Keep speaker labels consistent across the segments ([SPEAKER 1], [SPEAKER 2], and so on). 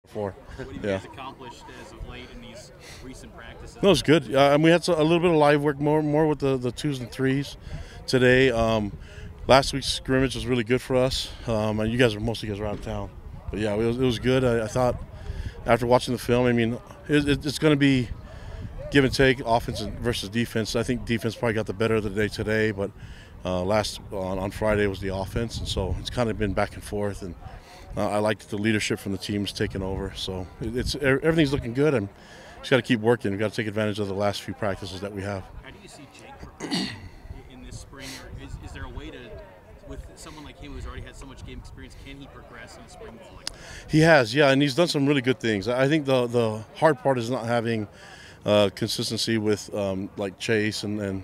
[SPEAKER 1] for.
[SPEAKER 2] What have you
[SPEAKER 1] Yeah.
[SPEAKER 2] guys accomplished as of late in these recent practices?
[SPEAKER 1] No, it's good. And we had a little bit of live work, more with the twos and threes today. Last week's scrimmage was really good for us. And most of you guys were out of town, but yeah, it was good. I thought after watching the film, I mean, it's going to be give and take, offense versus defense. I think defense probably got the better of the day today, but last on Friday was the offense, and so it's kind of been back and forth. And I liked the leadership from the teams taking over. So everything's looking good, and just got to keep working. We've got to take advantage of the last few practices that we have.
[SPEAKER 2] How do you see Jake progressing in this spring? Or is there a way to, with someone like him who's already had so much game experience, can he progress in the spring ball like that?
[SPEAKER 1] He has, yeah, and he's done some really good things. I think the hard part is not having consistency with like Chase and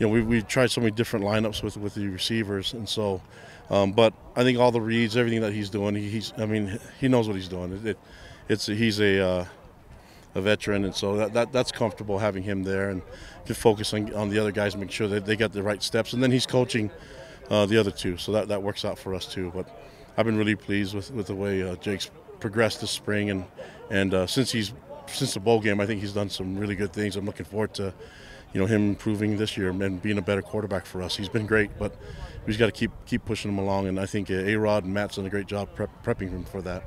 [SPEAKER 1] we tried so many different lineups with the receivers, and so but I think all the reads, everything that he's doing, he knows what he's doing. He's a veteran, and so that's comfortable having him there and to focus on the other guys and make sure that they got the right steps, and then he's coaching the other two, so that works out for us too. But I've been really pleased with the way Jake's progressed this spring, and since the bowl game, I think he's done some really good things. I'm looking forward to him improving this year and being a better quarterback for us. He's been great, but we just got to keep pushing him along, and I think A-Rod and Matt's done a great job prepping him for that.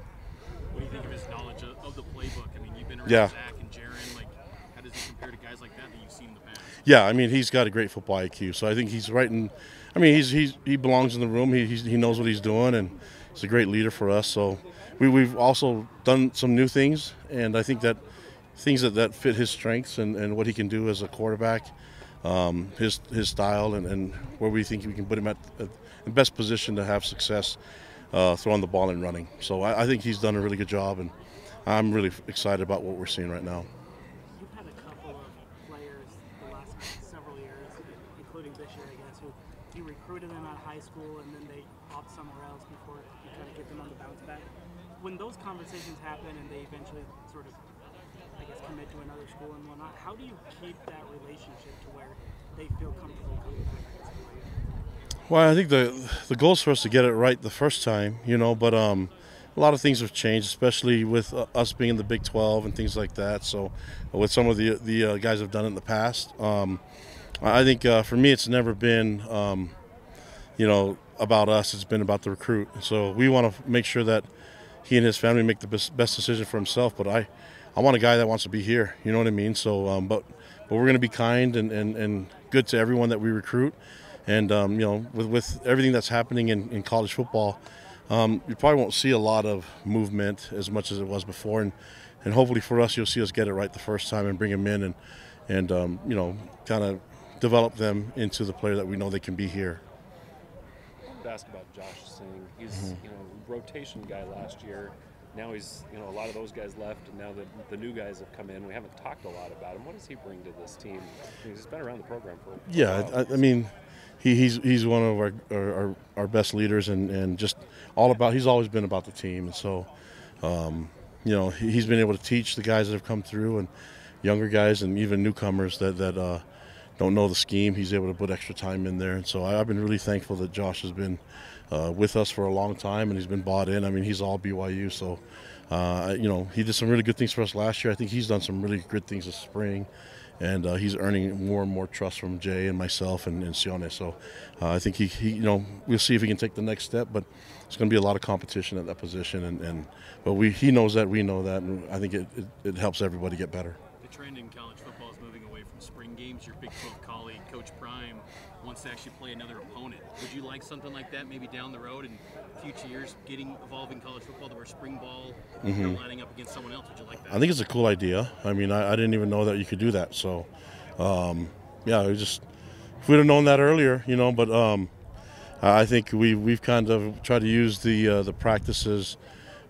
[SPEAKER 2] What do you think of his knowledge of the playbook? I mean, you've been around
[SPEAKER 1] Yeah.
[SPEAKER 2] Zach and Jaron. Like, how does he compare to guys like that you've seen in the past?
[SPEAKER 1] Yeah, I mean, he's got a great football IQ, so I think he's right in. I mean, he belongs in the room. He knows what he's doing, and he's a great leader for us. So we've also done some new things, and I think that things that fit his strengths and what he can do as a quarterback, his style, and where we think we can put him at the best position to have success throwing the ball and running. So I think he's done a really good job, and I'm really excited about what we're seeing right now.
[SPEAKER 3] You've had a couple of players the last several years, including this year, I guess, who you recruited them out of high school and then they opt somewhere else before you kind of get them on the bounce back. When those conversations happen and they eventually sort of, I guess, commit to another school and whatnot, how do you keep that relationship to where they feel comfortable coming back to school?
[SPEAKER 1] Well, I think the goal is for us to get it right the first time, but a lot of things have changed, especially with us being in the Big 12 and things like that. So, with some of the guys have done it in the past, I think for me it's never been, about us. It's been about the recruit. So we want to make sure that he and his family make the best decision for himself. But I want a guy that wants to be here. You know what I mean? So, but we're going to be kind and good to everyone that we recruit. And with everything that's happening in college football, you probably won't see a lot of movement as much as it was before. And hopefully for us, you'll see us get it right the first time and bring them in and kind of develop them into the player that we know they can be here.
[SPEAKER 4] I wanted to ask about Josh Singh. He's rotation guy last year. Now he's a lot of those guys left, and now the new guys have come in. We haven't talked a lot about him. What does he bring to this team? I mean, he's been around the program for a while.
[SPEAKER 1] I mean, he's one of our best leaders, and just all about. He's always been about the team, and so he's been able to teach the guys that have come through, and younger guys, and even newcomers that don't know the scheme. He's able to put extra time in there, and so I've been really thankful that Josh has been with us for a long time, and he's been bought in. I mean, he's all BYU, so he did some really good things for us last year. I think he's done some really good things this spring, and he's earning more and more trust from Jay and myself and Sione. So I think he we'll see if he can take the next step, but it's going to be a lot of competition at that position, but he knows that, we know that, and I think it helps everybody get better.
[SPEAKER 2] The trend in college football is moving away from spring games. Your Big 12 colleague, Coach Prime, wants to actually play another opponent. Would you like something like that maybe down the road in future years, evolving college football to where spring ball, you're lining up against someone else? Would you like that?
[SPEAKER 1] I think it's a cool idea. I mean, I didn't even know that you could do that. So, if we'd have known that earlier, but I think we've kind of tried to use the practices,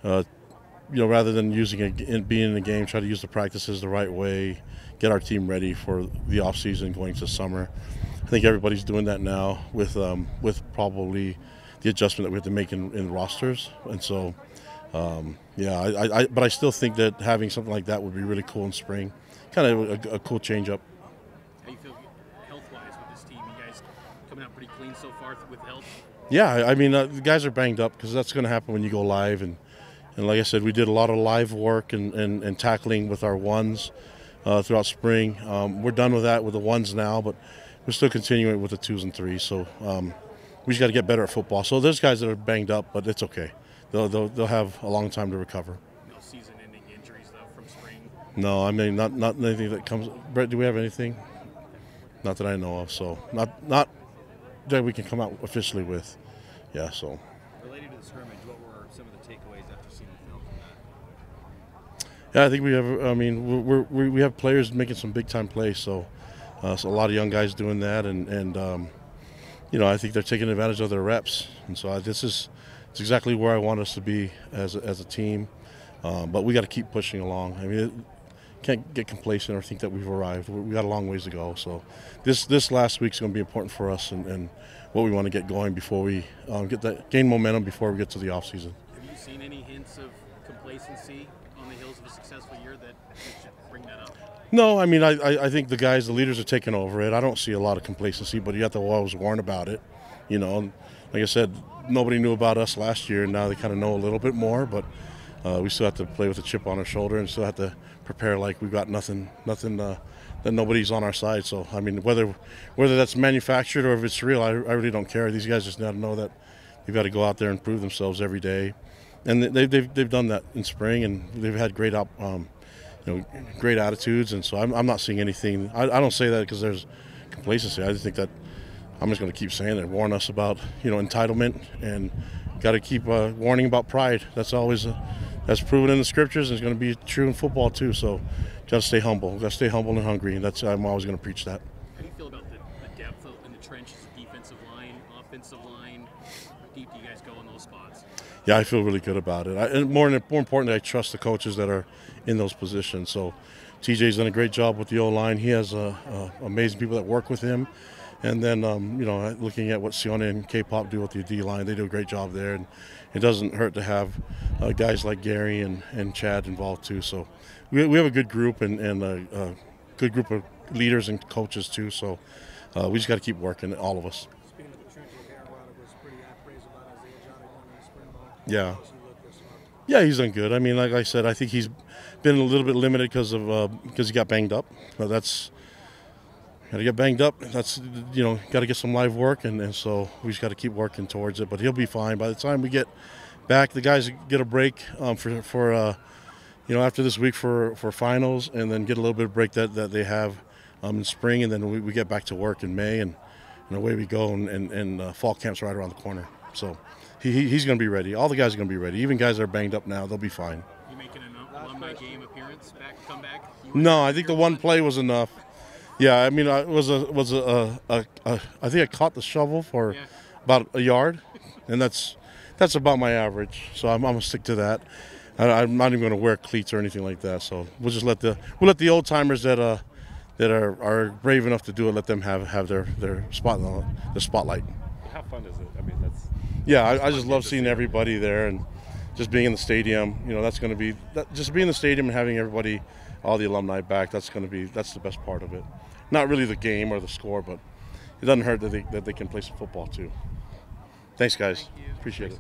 [SPEAKER 1] rather than using it being in the game, try to use the practices the right way, get our team ready for the off season going to summer. I think everybody's doing that now with probably the adjustment that we have to make in rosters, and so but I still think that having something like that would be really cool in spring, kind of a cool change up.
[SPEAKER 2] How do you feel health-wise with this team? You guys coming out pretty clean so far with health?
[SPEAKER 1] Yeah, I mean the guys are banged up because that's going to happen when you go live, and And like I said, we did a lot of live work and tackling with our ones throughout spring. We're done with that with the ones now, but we're still continuing with the twos and threes. So we just got to get better at football. So there's guys that are banged up, but it's okay. They'll have a long time to recover.
[SPEAKER 2] No season-ending injuries though from spring.
[SPEAKER 1] No, I mean not anything that comes. Brett, do we have anything? Not that I know of. So not that we can come out officially with. Yeah. So.
[SPEAKER 5] Related to the scrimmage, what were some of the takeaways after seeing the film from that?
[SPEAKER 1] Yeah, I think we have. I mean, we have players making some big time plays. So a lot of young guys doing that, and you know, I think they're taking advantage of their reps. And so it's exactly where I want us to be as a team. But we got to keep pushing along. I mean, can't get complacent or think that we've arrived. We got a long ways to go. So this last week's going to be important for us and what we want to get going before we gain momentum before we get to the off season.
[SPEAKER 2] Have you seen any hints of complacency on the heels of a successful year that you should bring that up?
[SPEAKER 1] No, I mean, I think the leaders are taking over it. I don't see a lot of complacency, but you have to always warn about it. You know, and like I said, nobody knew about us last year, and now they kind of know a little bit more, but we still have to play with a chip on our shoulder and still have to prepare like we've got nothing that nobody's on our side. So, I mean, whether that's manufactured or if it's real, I really don't care. These guys just got to know that they've got to go out there and prove themselves every day. And they've done that in spring, and they've had great great attitudes, and so I'm not seeing anything. I don't say that because there's complacency. I just think that I'm just going to keep saying it, warn us about entitlement, and got to keep warning about pride. That's always that's proven in the scriptures, and it's going to be true in football too. So, got to stay humble. Got to stay humble and hungry, and I'm always going to preach that.
[SPEAKER 2] How do you feel about the depth in the trenches, defensive line, offensive line? How deep do you guys go in those spots?
[SPEAKER 1] Yeah, I feel really good about it. And more importantly, I trust the coaches that are in those positions. So TJ's done a great job with the O-line. He has amazing people that work with him. And then, looking at what Sione and K-Pop do with the D-line, they do a great job there. And it doesn't hurt to have guys like Gary and Chad involved too. So we have a good group and a good group of leaders and coaches too. So we just got to keep working, all of us.
[SPEAKER 6] Speaking of the trenches, Aaron Roddick was pretty high praise about Isaiah Johnny in the spring ball.
[SPEAKER 1] Yeah.
[SPEAKER 6] How does he look this month?
[SPEAKER 1] Yeah, he's done good. I mean, like I said, I think he's been a little bit limited because he got banged up. But that's got to get banged up. That's got to get some live work, and so we just got to keep working towards it. But he'll be fine by the time we get back. The guys get a break for after this week for finals, and then get a little bit of break that they have in spring, and then we get back to work in May, and away we go. And fall camp's right around the corner, so. He's going to be ready. All the guys are going to be ready. Even guys that are banged up now, they'll be fine.
[SPEAKER 2] You making an alumni game appearance come back?
[SPEAKER 1] No, I think the one play was enough. Yeah, I mean, I think I caught the shovel for about a yard, and that's about my average. So I'm going to stick to that. I'm not even going to wear cleats or anything like that. So we'll just let the old timers that are brave enough to do it, let them have their spotlight.
[SPEAKER 4] How fun is it? I mean, that's.
[SPEAKER 1] Yeah, I just love seeing everybody there and just being in the stadium. That's going to be just being in the stadium and having everybody, all the alumni back. That's the best part of it. Not really the game or the score, but it doesn't hurt that they can play some football too. Thanks, guys. Appreciate it.